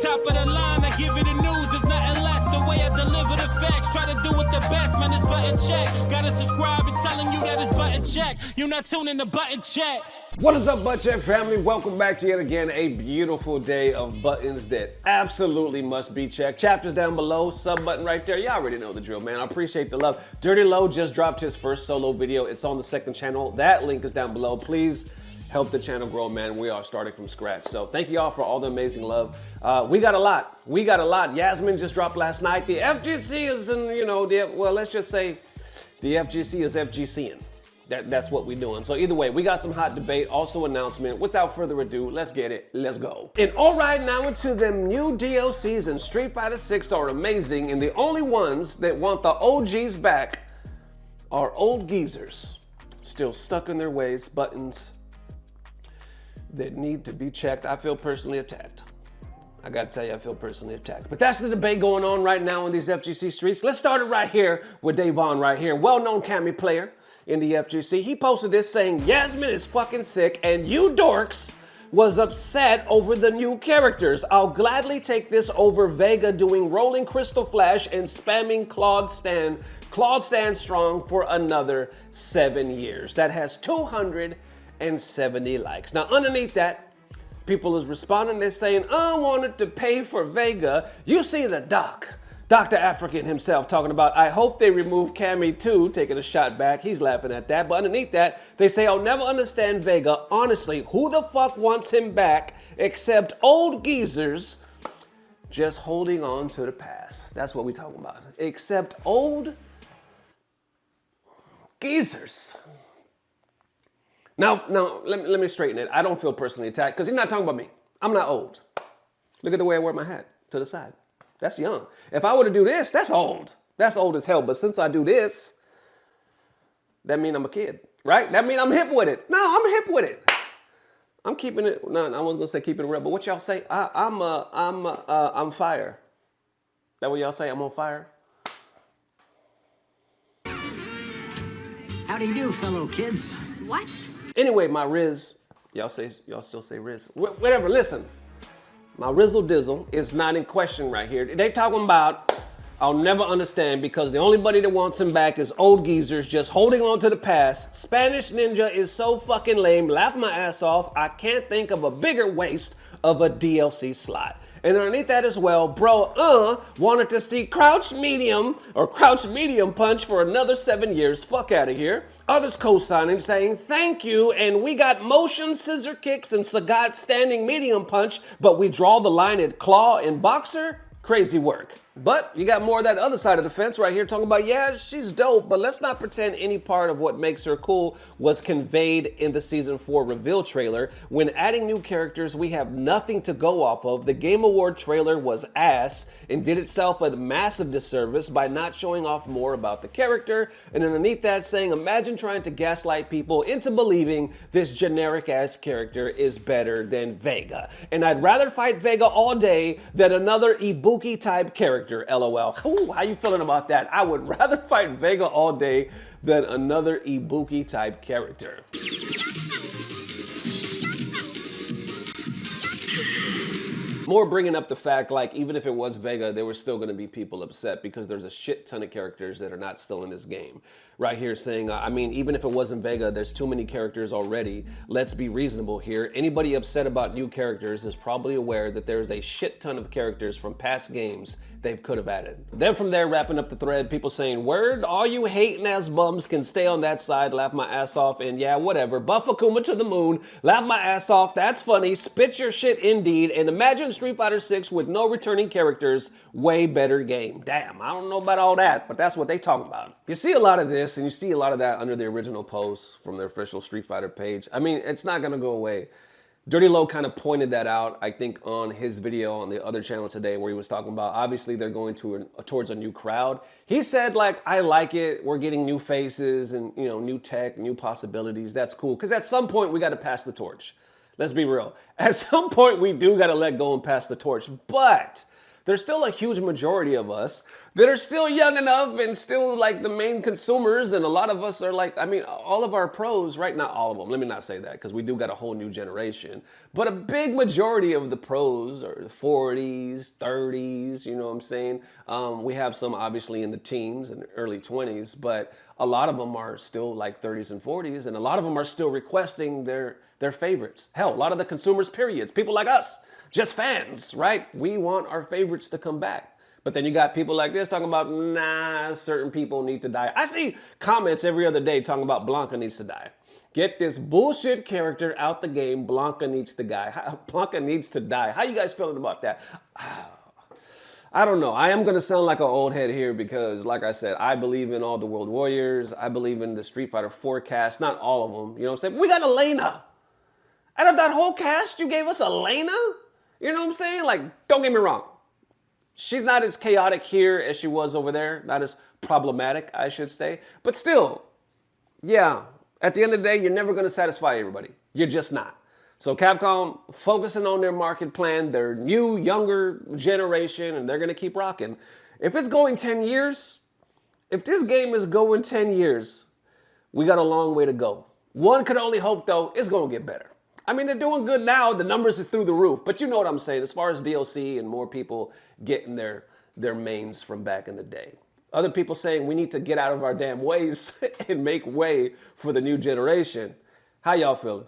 Top of the line, I give it the news, there's nothing less. The way I deliver the facts, try to do it the best, man, it's button check. Gotta subscribe and telling you that it's button check. You not tuning to button check. What is up, Butt Check family? Welcome back to yet again a beautiful day of buttons that absolutely must be checked. Chapters down below, sub button right there. Y'all already know the drill, man. I appreciate the love. Dirty Low just dropped his first solo video. It's on the second channel. That link is down below. Please help the channel grow, man. We are starting from scratch. So thank you all for all the amazing love. We got a lot. Yasmine just dropped last night. The FGC is in, well, let's just say the FGC is FGCing. That's what we're doing. So either way, we got some hot debate, also announcement. Without further ado, let's get it. Let's go. And all right, now into them new DLCs in Street Fighter 6 are amazing, and the only ones that want the OGs back are old geezers, still stuck in their ways, buttons that need to be checked. I feel personally attacked. I gotta tell you, I feel personally attacked. But that's the debate going on right now in these FGC streets. Let's start it right here with Davon right here, well-known Cammy player in the FGC. He posted this saying, Yasmine is fucking sick and you dorks was upset over the new characters. I'll gladly take this over Vega doing rolling crystal flash and spamming Claude Stand strong for another 7 years. That has 270 likes. Now underneath that, people is responding, they're saying, I wanted to pay for Vega. You see the Dr. African himself talking about, I hope they remove Cammy too, taking a shot back. He's laughing at that. But underneath that, they say, I'll never understand Vega. Honestly, who the fuck wants him back except old geezers just holding on to the past? That's what we're talking about. Except old geezers. Now, let me straighten it. I don't feel personally attacked because he's not talking about me. I'm not old. Look at the way I wear my hat to the side. That's young. If I were to do this, that's old. That's old as hell. But since I do this, that means I'm a kid, right? That means I'm hip with it. No, I'm hip with it. I'm keeping it. No, I wasn't gonna say keeping it real, but what y'all say? I'm fire. That what y'all say? I'm on fire. How do you do, fellow kids? What? Anyway, my Riz, y'all still say Riz. Whatever, listen. My Rizzle Dizzle is not in question right here. They talking about, I'll never understand because the only buddy that wants him back is old geezers just holding on to the past. Spanish Ninja is so fucking lame, laugh my ass off. I can't think of a bigger waste of a DLC slot. And underneath that as well, bro, wanted to see Crouch Medium Punch for another 7 years. Fuck out of here. Others co-signing saying thank you, and we got motion scissor kicks and Sagat standing medium punch, but we draw the line at claw and boxer. Crazy work. But you got more of that other side of the fence right here talking about, yeah, she's dope, but let's not pretend any part of what makes her cool was conveyed in the Season 4 reveal trailer. When adding new characters, we have nothing to go off of. The Game Award trailer was ass and did itself a massive disservice by not showing off more about the character. And underneath that saying, imagine trying to gaslight people into believing this generic ass character is better than Vega. And I'd rather fight Vega all day than another Ibuki type character. LOL. Ooh, how you feeling about that? I would rather fight Vega all day than another Ibuki type character. More bringing up the fact, like, even if it was Vega, there were still going to be people upset because there's a shit ton of characters that are not still in this game. Right here saying, I mean, even if it wasn't Vega, there's too many characters already. Let's be reasonable here. Anybody upset about new characters is probably aware that there's a shit ton of characters from past games they could have added. Then from there, wrapping up the thread, people saying, word, all you hating ass bums can stay on that side, laugh my ass off, and yeah, whatever. Buff Akuma to the moon, laugh my ass off, that's funny, spit your shit indeed, and imagine Street Fighter 6 with no returning characters, way better game. Damn, I don't know about all that, but that's what they talking about. You see a lot of this, and you see a lot of that under the original posts from their official Street Fighter page. I mean, it's not gonna go away. Dirty Low kind of pointed that out, I think, on his video on the other channel today where he was talking about, obviously they're going towards a new crowd. He said, like, I like it. We're getting new faces and, you know, new tech, new possibilities. That's cool. Because at some point, we got to pass the torch. Let's be real. At some point, we do got to let go and pass the torch. But there's still a huge majority of us that are still young enough and still like the main consumers. And a lot of us are like, I mean, all of our pros, right? Not all of them. Let me not say that, because we do got a whole new generation. But a big majority of the pros are the 40s, 30s, you know what I'm saying? We have some obviously in the teens and early 20s, but a lot of them are still like 30s and 40s. And a lot of them are still requesting their favorites. Hell, a lot of the consumers, periods, people like us, just fans, right? We want our favorites to come back. But then you got people like this talking about, nah, certain people need to die. I see comments every other day talking about Blanca needs to die. Get this bullshit character out the game. Blanca needs to die. Blanca needs to die. How you guys feeling about that? I don't know. I am going to sound like an old head here because, like I said, I believe in all the World Warriors. I believe in the Street Fighter 4 cast. Not all of them. You know what I'm saying? We got Elena. Out of that whole cast, you gave us Elena? You know what I'm saying? Like, don't get me wrong. She's not as chaotic here as she was over there. Not as problematic, I should say. But still, yeah, at the end of the day, you're never going to satisfy everybody. You're just not. So Capcom focusing on their market plan, their new, younger generation, and they're going to keep rocking. If it's going 10 years, if this game is going 10 years, we got a long way to go. One could only hope, though, it's going to get better. I mean, they're doing good now. The numbers is through the roof. But you know what I'm saying, as far as DLC and more people getting their mains from back in the day. Other people saying we need to get out of our damn ways and make way for the new generation. How y'all feeling?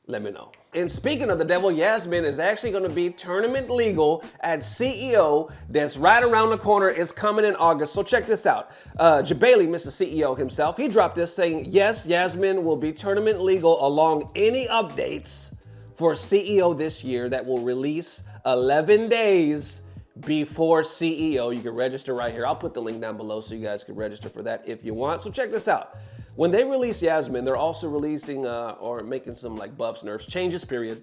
Let me know. And speaking of the devil, Yasmine is actually going to be tournament legal at CEO that's right around the corner. It's coming in August. So check this out. Jabali, Mr. CEO himself, he dropped this saying, yes, Yasmine will be tournament legal along any updates for CEO this year that will release 11 days before CEO. You can register right here. I'll put the link down below so you guys can register for that if you want. So check this out. When they release Yasmine, they're also releasing or making some like buffs, nerfs, changes, period.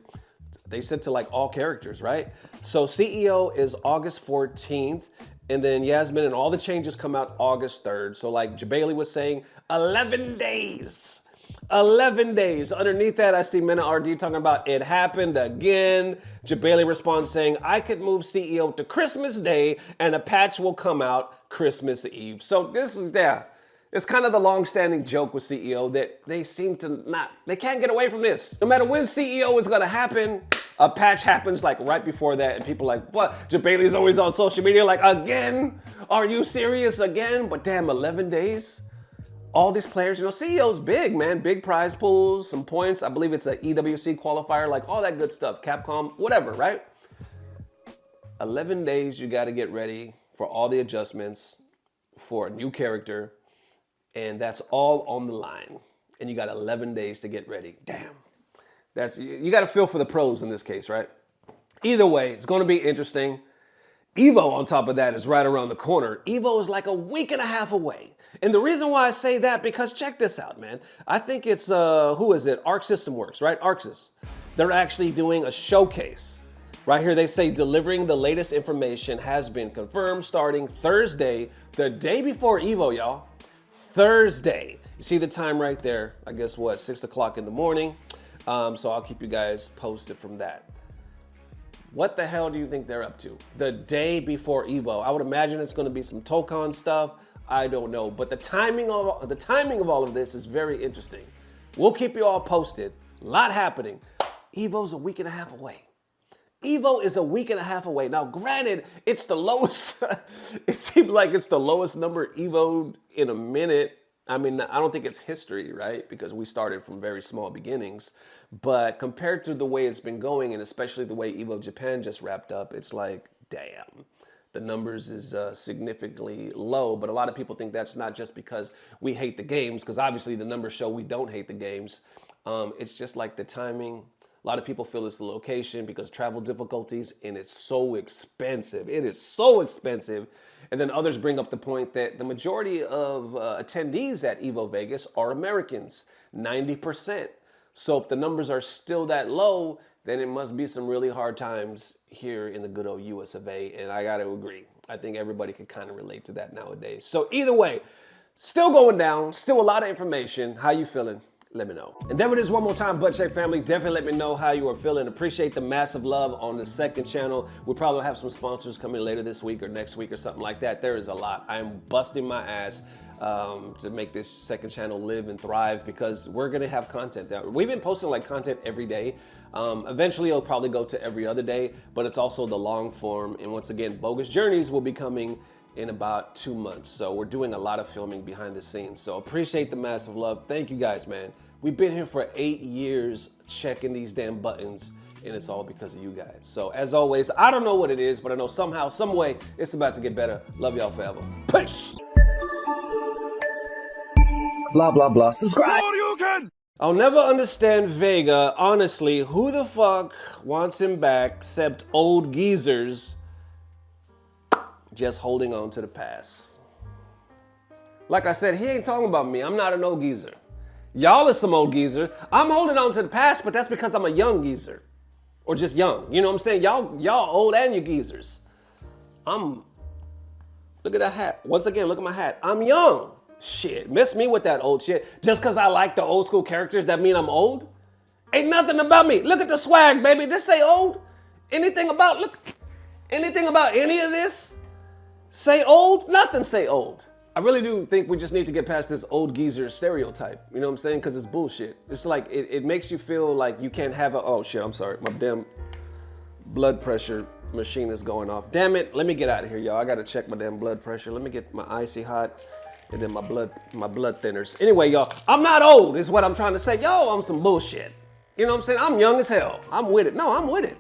They said to like all characters, right? So CEO is August 14th, and then Yasmine and all the changes come out August 3rd. So like Jabali was saying, 11 days. 11 days. Underneath that, I see Mena RD talking about it happened again. Jabali responds saying, I could move CEO to Christmas Day and a patch will come out Christmas Eve. So this is, yeah. It's kind of the long-standing joke with CEO that they seem to they can't get away from this. No matter when CEO is gonna happen, a patch happens like right before that and people are like, what? Jabali's always on social media like, again? Are you serious again? But damn, 11 days? All these players, you know, CEO's big, man. Big prize pools, some points. I believe it's an EWC qualifier, like all that good stuff. Capcom, whatever, right? 11 days, you gotta get ready for all the adjustments for a new character. And that's all on the line. And you got 11 days to get ready. Damn. You got to feel for the pros in this case, right? Either way, it's going to be interesting. Evo, on top of that, is right around the corner. Evo is like a week and a half away. And the reason why I say that, because check this out, man. I think it's, who is it? Arc System Works, right? Arxis. They're actually doing a showcase. Right here, they say delivering the latest information has been confirmed starting Thursday, the day before Evo, y'all. Thursday. You see the time right there. I guess what, 6 o'clock in the morning. So I'll keep you guys posted from that. What the hell do you think they're up to? The day before Evo. I would imagine it's going to be some Tokon stuff. I don't know. But the timing of all of this is very interesting. We'll keep you all posted. A lot happening. Evo's a week and a half away. Evo is a week and a half away. Now, granted, it's the lowest. It seems like it's the lowest number Evo in a minute. I mean, I don't think it's history, right? Because we started from very small beginnings. But compared to the way it's been going, and especially the way Evo Japan just wrapped up, it's like, damn. The numbers is significantly low. But a lot of people think that's not just because we hate the games, because obviously the numbers show we don't hate the games. It's just like the timing. A lot of people feel it's the location because travel difficulties, and it's so expensive. It is so expensive. And then others bring up the point that the majority of attendees at Evo Vegas are Americans, 90%. So if the numbers are still that low, then it must be some really hard times here in the good old US of A. And I got to agree. I think everybody can kind of relate to that nowadays. So either way, still going down, still a lot of information. How you feeling? let me know. And there it is one more time, Butt Check family. Definitely let me know how you are feeling. Appreciate the massive love on the second channel. We'll probably have some sponsors coming later this week or next week or something like that. There is a lot. I am busting my ass to make this second channel live and thrive because we're gonna have content there. We've been posting like content every day. Eventually it'll probably go to every other day, but it's also the long form. And once again, Bogus Journeys will be coming in about 2 months. So we're doing a lot of filming behind the scenes. So appreciate the massive love. Thank you guys, man. We've been here for 8 years checking these damn buttons, and it's all because of you guys. So as always, I don't know what it is, but I know somehow, some way, it's about to get better. Love y'all forever. Peace. Blah, blah, blah. Subscribe. I'll never understand Vega. Honestly, who the fuck wants him back except old geezers just holding on to the past? Like I said, he ain't talking about me. I'm not an old geezer. Y'all are some old geezer. I'm holding on to the past, but that's because I'm a young geezer. Or just young. You know what I'm saying? Y'all old and you geezers. Look at that hat. Once again, look at my hat. I'm young. Shit, miss me with that old shit. Just because I like the old school characters, that mean I'm old? Ain't nothing about me. Look at the swag, baby. This say old? Anything about any of this say old? Nothing say old. I really do think we just need to get past this old geezer stereotype. You know what I'm saying? Because it's bullshit. It's like, it makes you feel like you can't have oh shit, I'm sorry. My damn blood pressure machine is going off. Damn it, let me get out of here, y'all. I gotta check my damn blood pressure. Let me get my icy hot and then my blood thinners. Anyway, y'all, I'm not old is what I'm trying to say. Yo, I'm some bullshit. You know what I'm saying? I'm young as hell. I'm with it. No, I'm with it.